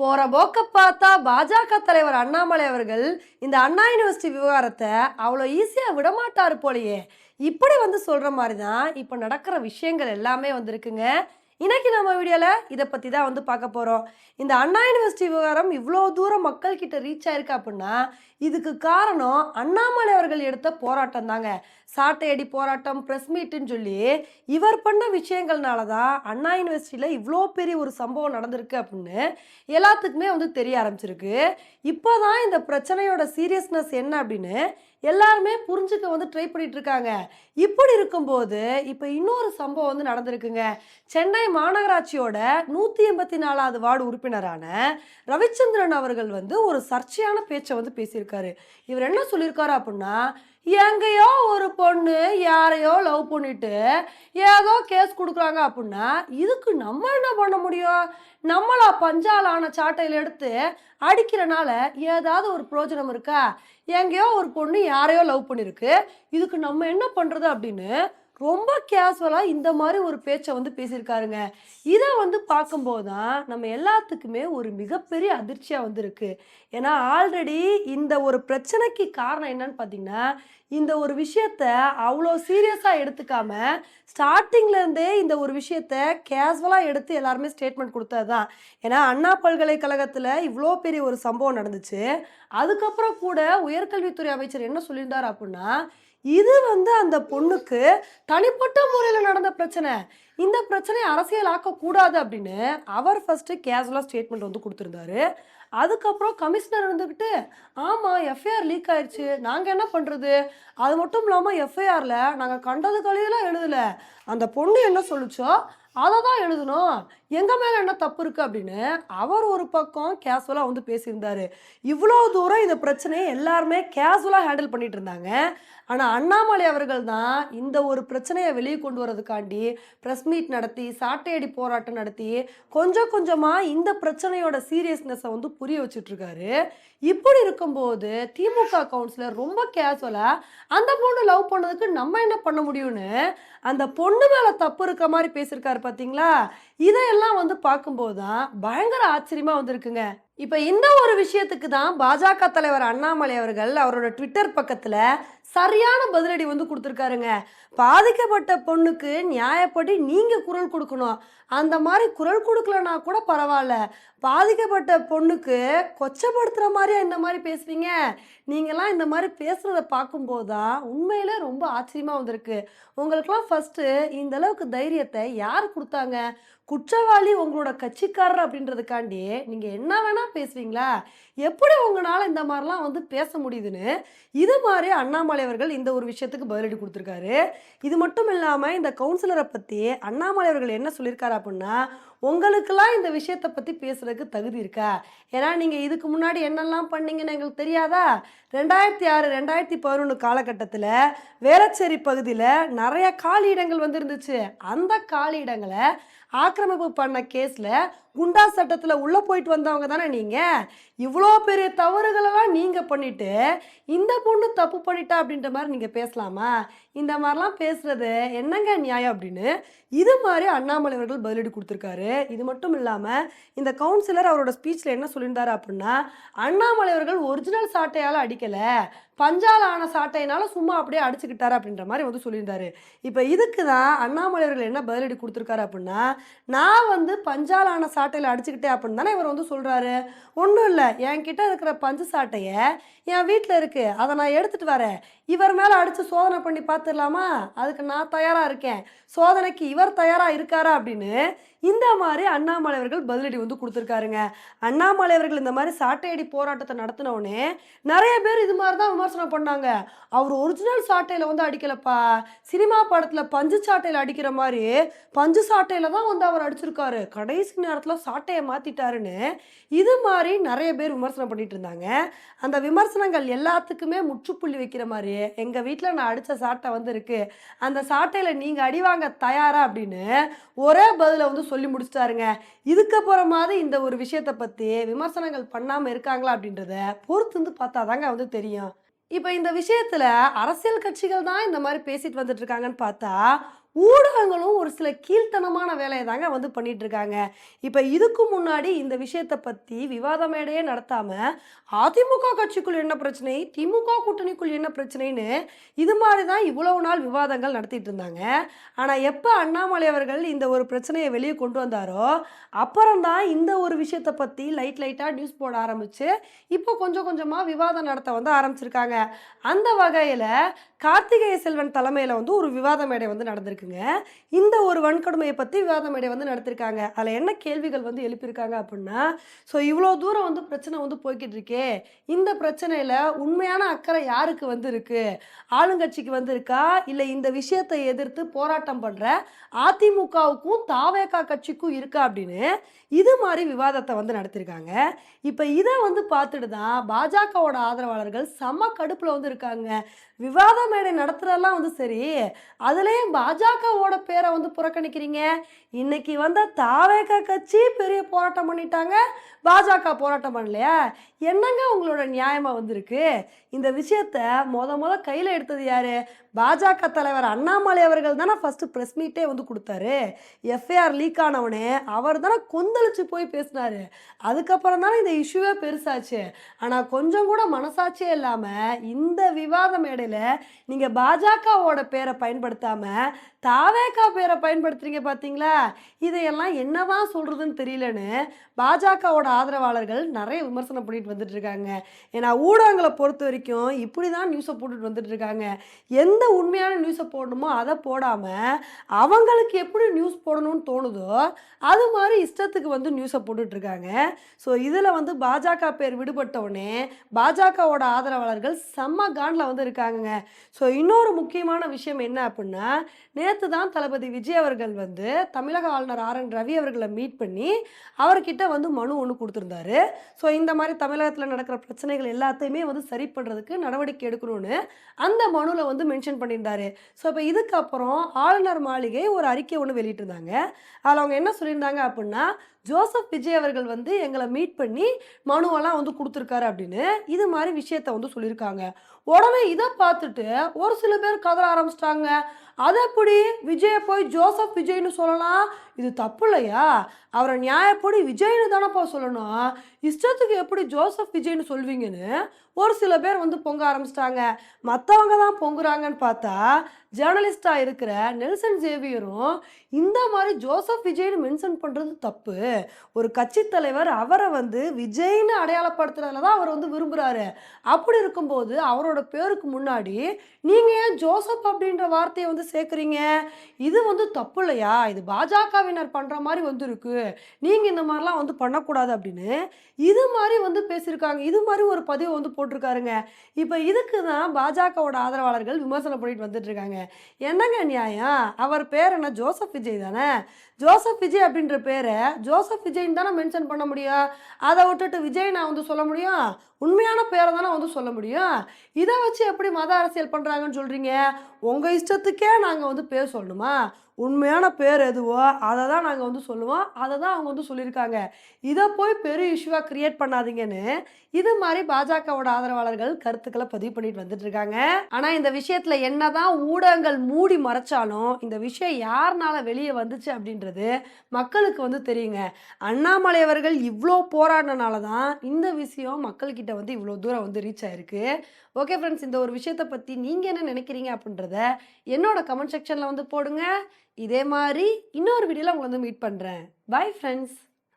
போற போக்க பார்த்தா பாஜக தலைவர் அண்ணாமலை அவர்கள் இந்த அண்ணா யூனிவர்சிட்டி விவகாரத்தை அவ்வளோ ஈஸியா விடமாட்டாரு போலயே. இப்படி சொல்ற மாதிரி தான் இப்போ நடக்கிற விஷயங்கள் எல்லாமே வந்திருக்குங்க. இன்னைக்கு நம்ம வீடியோல இதை பத்தி தான் பார்க்க போறோம். இந்த அண்ணா யூனிவர்சிட்டி விவகாரம் இவ்வளோ தூரம் மக்கள் கிட்ட ரீச் ஆயிருக்கு அப்படின்னா இதுக்கு காரணம் அண்ணாமலை அவர்கள் எடுத்த போராட்டம் தாங்க. சாட்டையடி போராட்டம், பிரஸ் மீட்டுன்னு சொல்லி இவர் பண்ண விஷயங்கள்னால தான் அண்ணா யூனிவர்சிட்டியில் இவ்வளோ பெரிய ஒரு சம்பவம் நடந்திருக்கு அப்படின்னு எல்லாத்துக்குமே தெரிய ஆரம்பிச்சிருக்கு. இப்போதான் இந்த பிரச்சனையோட சீரியஸ்னஸ் என்ன அப்படின்னு எல்லாருமே புரிஞ்சுக்க ட்ரை பண்ணிட்டு இருக்காங்க. இப்படி இருக்கும்போது இப்போ இன்னொரு சம்பவம் நடந்திருக்குங்க. சென்னை மாநகராட்சியோட 184வது வார்டு உறுப்பினரான ரவிச்சந்திரன் அவர்கள் ஒரு சர்ச்சையான பேச்சை பேசியிருக்காரு. இவர் என்ன சொல்லியிருக்காரு அப்படின்னா, எங்கேயோ ஒரு பொண்ணு யாரையோ லவ் பண்ணிட்டு ஏதோ கேஸ் கொடுக்குறாங்க அப்படின்னா இதுக்கு நம்ம என்ன பண்ண முடியும்? நம்மளா பஞ்சாலான சாட்டையில் எடுத்து அடிக்கிறனால ஏதாவது ஒரு பிரயோஜனம் இருக்கா? எங்கேயோ ஒரு பொண்ணு யாரையோ லவ் பண்ணிருக்கு, இதுக்கு நம்ம என்ன பண்றது அப்படின்னு ரொம்ப கேஷுவலாக இந்த மாதிரி ஒரு பேச்சை பேசியிருக்காருங்க. இதை பார்க்கும்போது தான் நம்ம எல்லாத்துக்குமே ஒரு மிகப்பெரிய அதிர்ச்சியாக இருக்கு. ஏன்னா ஆல்ரெடி இந்த ஒரு பிரச்சனைக்கு காரணம் என்னன்னு பார்த்தீங்கன்னா, இந்த ஒரு விஷயத்த அவ்வளோ சீரியஸாக எடுத்துக்காம ஸ்டார்டிங்லேருந்தே இந்த ஒரு விஷயத்த கேஷுவலாக எடுத்து எல்லாருமே ஸ்டேட்மெண்ட் கொடுத்தது தான். ஏன்னா அண்ணா பல்கலைக்கழகத்தில் இவ்வளோ பெரிய ஒரு சம்பவம் நடந்துச்சு. அதுக்கப்புறம் கூட உயர்கல்வித்துறை அமைச்சர் என்ன சொல்லியிருந்தார் அப்படின்னா, இது அந்த பொண்ணுக்கு தனிப்பட்ட முறையில் நடந்த பிரச்சனை, இந்த பிரச்சனையை அரசியல் ஆக்கக்கூடாது அப்படின்னு அவர் ஃபர்ஸ்ட் கேஷுவலாக ஸ்டேட்மெண்ட் கொடுத்துருந்தாரு. அதுக்கப்புறம் கமிஷனர் இருந்துக்கிட்டு ஆமாம் எஃப்ஐஆர் லீக் ஆயிடுச்சு, நாங்கள் என்ன பண்ணுறது, அது மட்டும் இல்லாமல் எஃப்ஐஆரில் நாங்கள் கண்டது கலையெல்லாம் எழுதலை, அந்த பொண்ணு என்ன சொல்லிச்சோ அதை தான் எழுதணும், எங்கள் மேலே என்ன தப்பு இருக்குது அப்படின்னு அவர் ஒரு பக்கம் கேஷுவலாக பேசியிருந்தார். இவ்வளோ தூரம் இந்த பிரச்சனையை எல்லாருமே கேஷுவலாக ஹேண்டில் பண்ணிட்டு இருந்தாங்க. ஆனால் அண்ணாமலை அவர்கள் தான் இந்த ஒரு பிரச்சனையை வெளியே கொண்டு வரதுக்காண்டி ப்ரெஸ் மீட் நடத்தி சாட்டையடி போராட்டம் நடத்தி கொஞ்சம் கொஞ்சமாக இந்த பிரச்சனையோட சீரியஸ்னஸை புரிய வச்சுட்ருக்காரு. இப்படி இருக்கும்போது திமுக கவுன்சிலர் ரொம்ப கேஷுவலாக அந்த பொண்ணு லவ் பண்ணதுக்கு நம்ம என்ன பண்ண முடியும்னு அந்த பொண்ணு மேலே தப்பு இருக்க மாதிரி பேசியிருக்காரு பார்த்தீங்களா? இதையெல்லாம் பார்க்கும்போது தான் பயங்கர ஆச்சரியமாக வந்திருக்குங்க. இப்போ இந்த ஒரு விஷயத்துக்கு தான் பாஜக தலைவர் அண்ணாமலை அவர்கள் அவரோட ட்விட்டர் பக்கத்தில் சரியான பதிலடி கொடுத்துருக்காருங்க. பாதிக்கப்பட்ட பொண்ணுக்கு நியாயப்படி நீங்கள் குரல் கொடுக்கணும், அந்த மாதிரி குரல் கொடுக்கலனா கூட பரவாயில்ல, பாதிக்கப்பட்ட பொண்ணுக்கு கொச்சப்படுத்துகிற மாதிரியா இந்த மாதிரி பேசுவீங்க? நீங்களாம் இந்த மாதிரி பேசுகிறத பார்க்கும்போது தான் உண்மையிலே ரொம்ப ஆச்சரியமாக வந்திருக்கு. உங்களுக்கெல்லாம் ஃபஸ்ட்டு இந்த அளவுக்கு தைரியத்தை யார் கொடுத்தாங்க? குற்றவாளி உங்களோட கட்சிக்காரர் அப்படின்றதுக்காண்டி நீங்கள் என்ன வேணால் பேசுவீங்களா? எப்படி உங்களால் இந்த மாதிரிலாம் பேச முடியுதுன்னு இது மாதிரி அண்ணாமலை அவர்கள் இந்த ஒரு விஷயத்துக்கு பதிலடி கொடுத்துருக்காரு. இது மட்டும் இல்லாமல் இந்த கவுன்சிலரை பற்றி அண்ணாமலை அவர்கள் என்ன சொல்லியிருக்காரு அப்படின்னா, உங்களுக்கெல்லாம் இந்த விஷயத்தை பற்றி பேசுறதுக்கு தகுதி இருக்கா? ஏன்னா நீங்கள் இதுக்கு முன்னாடி என்னெல்லாம் பண்ணீங்கன்னு எங்களுக்கு தெரியாதா? 2006 2011 காலகட்டத்தில் வேளச்சேரி பகுதியில் நிறைய காலி இடங்கள் இருந்துச்சு. அந்த காலி இடங்களை ஆக்கிரமிப்பு பண்ண கேஸில் குண்டா சட்டத்தில் உள்ளே போயிட்டு வந்தவங்க தானே நீங்கள். இவ்வளோ பெரிய தவறுகளெல்லாம் நீங்கள் பண்ணிவிட்டு இந்த பொண்ணு தப்பு பண்ணிட்டா அப்படின்ற மாதிரி நீங்கள் பேசலாமா? இந்த மாதிரிலாம் பேசுகிறது என்னங்க நியாயம் அப்படின்னு இது மாதிரி அண்ணாமலை அவர்கள் பதிலடி கொடுத்துருக்காரு. இது மட்டும் இல்லாமல் இந்த கவுன்சிலர் அவரோட ஸ்பீச்சில் என்ன சொல்லியிருந்தாரு அப்படின்னா, அண்ணாமலை அவர்கள் ஒரிஜினல் சாட்டையால் அடிக்கலை, பஞ்சால் ஆன சாட்டையினால சும்மா அப்படியே அடிச்சுக்கிட்டாரு அப்படின்ற மாதிரி சொல்லியிருந்தாரு. இப்போ இதுக்கு தான் அண்ணாமலை அவர்கள் என்ன பதிலடி கொடுத்துருக்காரு அப்படின்னா, நான் பஞ்சால் ஆன சாட்டையில் அடிச்சுக்கிட்டேன் அப்படின்னு தானே இவர் சொல்கிறாரு. ஒன்றும் இல்லை, என்கிட்ட இருக்கிற பஞ்சு சாட்டையை என் வீட்டில் இருக்குது, அதை நான் எடுத்துகிட்டு வரேன், இவர் மேலே அடித்து சோதனை பண்ணி பார்த்துடலாமா? அதுக்கு நான் தயாராக இருக்கேன், சோதனைக்கு இவர் தயாராக இருக்காரா அப்படின்னு இந்த மாதிரி அண்ணாமலை அவர்கள் பதிலடி கொடுத்துருக்காருங்க. அண்ணாமலை அவர்கள் இந்த மாதிரி சாட்டையடி போராட்டத்தை நடத்தினோடனே நிறைய பேர் இது மாதிரி தான் விமர்சனம் பண்ணாங்க. அவர் ஒரிஜினல் சாட்டையில் அடிக்கலப்பா, சினிமா படத்தில் பஞ்சு சாட்டையில் அடிக்கிற மாதிரி பஞ்சு சாட்டையில் தான் அவர் அடிச்சிருக்காரு, கடைசி நேரத்தில் சாட்டையை மாற்றிட்டாருன்னு இது மாதிரி நிறைய பேர் விமர்சனம் பண்ணிட்டு இருந்தாங்க. அந்த விமர்சனங்கள் எல்லாத்துக்குமே முற்றுப்புள்ளி வைக்கிற மாதிரி எங்கள் வீட்டில் நான் அடித்த சாட்டை இருக்கு, அந்த சாட்டையில் நீங்கள் அடிவாங்க தயாரா அப்படின்னு ஒரே பதிலை சொல்லி முடிச்சிட்டாருங்க. இதுக்கப்புறமாவது இந்த ஒரு விஷயத்தை பற்றி விமர்சனங்கள் பண்ணாமல் இருக்காங்களா அப்படின்றத பொறுத்து பார்த்தா தாங்க தெரியும். இப்போ இந்த விஷயத்தில் அரசியல் கட்சிகள் தான் இந்த மாதிரி பேசிட்டு வந்துட்டு இருக்காங்கன்னு பார்த்தா ஊடகங்களும் ஒரு சில கீழ்த்தனமான வேலையை தாங்க வந்து பண்ணிட்டு இருக்காங்க. இப்ப இதுக்கு முன்னாடி இந்த விஷயத்த பத்தி விவாத மேடையே நடத்தாம, அதிமுக கட்சிக்குள் என்ன பிரச்சனை, திமுக கூட்டணிக்குள் என்ன பிரச்சனைன்னு இது மாரி தான் இவ்வளவு நாள் விவாதங்கள் நடத்திட்டு இருந்தாங்க. ஆனா எப்ப அண்ணாமலை அவர்கள் இந்த ஒரு பிரச்சனைய வெளிய கொண்டு வந்தாரோ, அப்புறம் தான் இந்த ஒரு விஷயத்த பத்தி லைட்டா நியூஸ் போட ஆரம்பிச்சு, இப்போ கொஞ்சம் கொஞ்சமா விவாதம் நடத்த வந்து ஆரம்பிச்சிருக்காங்க. அந்த வகையில கார்த்திகேய செல்வன் தலைமையில வந்து ஒரு விவாத மேடை வந்து நடந்திருக்குங்க. இந்த ஒரு வன்கொடுமையை பத்தி விவாத மேடை வந்து நடத்திருக்காங்க. அதுல என்ன கேள்விகள் வந்து எழுப்பியிருக்காங்க அப்புட்ன்னா, இவ்ளோ தூரம் வந்து பிரச்சனை வந்து போய்க்கிட்டு இருக்கே, இந்த பிரச்சனையில உண்மையான அக்கறை யாருக்கு வந்து இருக்கு? ஆளுங்கட்சிக்கு வந்து இருக்கா? இல்ல இந்த விஷயத்தை எதிர்த்து போராட்டம் பண்ற அதிமுகவுக்கும், தாவேகா கட்சிக்கும் இருக்கா? அப்படின்னு இது மாரி விவாதத்த வந்து நடத்திருக்காங்க. இப்ப இத வந்து பார்த்துட்டு தான் பாஜகவோட ஆதரவாளர்கள் செம்ம கடுப்புல வந்து இருக்காங்க. விவாத மேடை நடத்துறதெல்லாம் வந்து சரி, அதுலயும் பாஜகவோட பேர வந்து புறக்கணிக்கிறீங்க. இன்னைக்கு வந்த தாவேகா கட்சி பெரிய போராட்டம் பண்ணிட்டாங்க. பாஜக போராட்டம் பண்ணலையா? என்னங்க உங்களோட நியாயமா வந்திருக்கு? இந்த விஷயத்த மொத கையில எடுத்தது யாரு? பாஜக தலைவர் அண்ணாமலை அவர்கள் தானே ஃபர்ஸ்ட் பிரஸ் மீட்டே வந்து குடுத்தாரு. எஃப்ஐஆர் லீக் ஆனவுனே அவர் தானே கொந்தளிச்சு போய் பேசினாரு. அதுக்கப்புறம் தானே இந்த இஷ்யூவே பெருசாச்சு. ஆனா கொஞ்சம் கூட மனசாட்சியே இல்லாம இந்த விவாத மேடையில நீங்க பாஜகவோட பேரை பயன்படுத்தாம தாவேகா பேரை பயன்படுத்துறீங்க பாத்தீங்களா? இதையெல்லாம் என்னதான் சொல்றதுன்னு தெரியலன்னு பாஜகவோட ஆதரவாளர்கள் நிறைய விமர்சனம் பண்ணிட்டு வந்துட்டு இருக்காங்க. ஏன்னா ஊடகங்களை பொறுத்த வரைக்கும் இப்படிதான் நியூஸை போட்டுட்டு வந்துட்டு இருக்காங்க. எந்த உண்மையான நியூஸை போடணுமோ அதை போடாம அவங்களுக்கு எப்படி நியூஸ் போடணும்னு தோணுதோ அது மாதிரி இஷ்டத்துக்கு வந்து நியூஸை போட்டுட்டு இருக்காங்க. இதில் வந்து பாஜக பேர் விடுபட்ட உடனே பாஜகவோட ஆதரவாளர்கள் செம்ம காண்டில் வந்து இருக்காங்க. இன்னொரு முக்கியமான விஷயம் என்ன அப்படின்னா, நேற்று தான் தளபதி விஜய் அவர்கள் வந்து தமிழக ஆளுநர் RN ரவி அவர்களை மீட் பண்ணி அவர்கிட்ட வந்து மனு ஒன்று கொடுத்துருந்தாரு. இந்த மாதிரி தமிழகத்தில் நடக்கிற பிரச்சனைகள் எல்லாத்தையுமே வந்து சரி பண்ணுறதுக்கு நடவடிக்கை எடுக்கணும்னு அந்த மனுவில் வந்து மென்ஷன் பண்ணியிருந்தாரு. இப்போ இதுக்கப்புறம் ஆளுநர் மாளிகை ஒரு அறிக்கை ஒன்று வெளியிட்டிருந்தாங்க. அதில் அவங்க என்ன சொல்லியிருந்தாங்க அப்படின்னா, ஜோசப் விஜய் அவர்கள் வந்து எங்களை மீட் பண்ணி மனுவெல்லாம் வந்து கொடுத்துருக்காரு அப்படின்னு இது மாதிரி விஷயத்த வந்து சொல்லியிருக்காங்க. உடனே இதை பார்த்துட்டு ஒரு சில பேர் கதற ஆரம்பிச்சிட்டாங்க. அது எப்படி விஜயை போய் ஜோசப் விஜய்னு சொல்லலாம்? இது தப்பு இல்லையா? அவரை நியாயப்படி விஜய்னு தானப்பா சொல்லணும். இஷ்டத்துக்கு எப்படி ஜோசப் விஜய்னு சொல்வீங்கன்னு ஒரு சில பேர் வந்து பொங்க ஆரம்பிச்சிட்டாங்க. மற்றவங்க தான் பொங்குறாங்கன்னு பார்த்தா ஜேர்னலிஸ்டா இருக்கிற நெல்சன் சேவியரும் இந்த மாதிரி ஜோசப் விஜய்னு மென்ஷன் பண்ணுறது தப்பு. ஒரு கட்சி தலைவர் அவரை வந்து விஜய்னு அடையாளப்படுத்துறதுல தான் அவர் வந்து விரும்புகிறாரு. அப்படி இருக்கும்போது அவரோட பேருக்கு முன்னாடி நீங்கள் ஏன் ஜோசப் அப்படின்ற வார்த்தையை வந்து சேர்க்குறீங்க? இது வந்து தப்பு இல்லையா? இது பாஜகவினர் பண்ணுற மாதிரி வந்து இருக்கு. நீங்கள் இந்த மாதிரிலாம் வந்து பண்ணக்கூடாது அப்படின்னு இது மாதிரி வந்து பேசியிருக்காங்க. இது மாதிரி ஒரு பதிவை வந்து போட்டிருக்காருங்க. இப்போ இதுக்கு தான் பாஜகவோட ஆதரவாளர்கள் விமர்சனம் பண்ணிட்டு வந்துட்டு இருக்காங்க. என்னங்க நியாயம்? அவர் பேர் என்ன? ஜோசப் விஜய் தானே. ஜோசப் விஜய் அப்படின்ற பேரை ஜோசப் விஜய்ன்னு தானே மென்ஷன் பண்ண முடியும். அதை விட்டுட்டு விஜய் நான் வந்து சொல்ல முடியும்? உண்மையான பேரை தானே வந்து சொல்ல முடியும். இதை வச்சு எப்படி மத அரசியல் பண்ணுறாங்கன்னு சொல்கிறீங்க? உங்கள் இஷ்டத்துக்கே நாங்கள் வந்து பேர் சொல்லணுமா? உண்மையான பேர் எதுவோ அதை தான் நாங்கள் வந்து சொல்லுவோம். அதை தான் அவங்க வந்து சொல்லியிருக்காங்க. இதை போய் பெரிய இஷ்யூவாக கிரியேட் பண்ணாதீங்கன்னு இது மாதிரி பாஜகவோட ஆதரவாளர்கள் கருத்துக்களை பதிவு பண்ணிட்டு வந்துட்டு இருக்காங்க. ஆனால் இந்த விஷயத்தில் என்னதான் ஊடகங்கள் மூடி மறைச்சாலும் இந்த விஷயம் யாருனால வெளியே வந்துச்சு அப்படின்றது மக்களுக்கு வந்து தெரியுங்க. அண்ணாமலை அவர்கள் இவ்வளோ போராடினால தான் இந்த விஷயம் மக்கள்கிட்ட வந்து இவ்வளோ தூரம் வந்து ரீச் ஆயிருக்கு. ஓகே ஃப்ரெண்ட்ஸ், இந்த ஒரு விஷயத்தை பற்றி நீங்கள் என்ன நினைக்கிறீங்க அப்படின்றத என்னோட கமெண்ட் செக்ஷனில் வந்து போடுங்க. இதே மாதிரி இன்னொரு வீடியோவில் உங்களை வந்து மீட் பண்ணுறேன். Bye friends.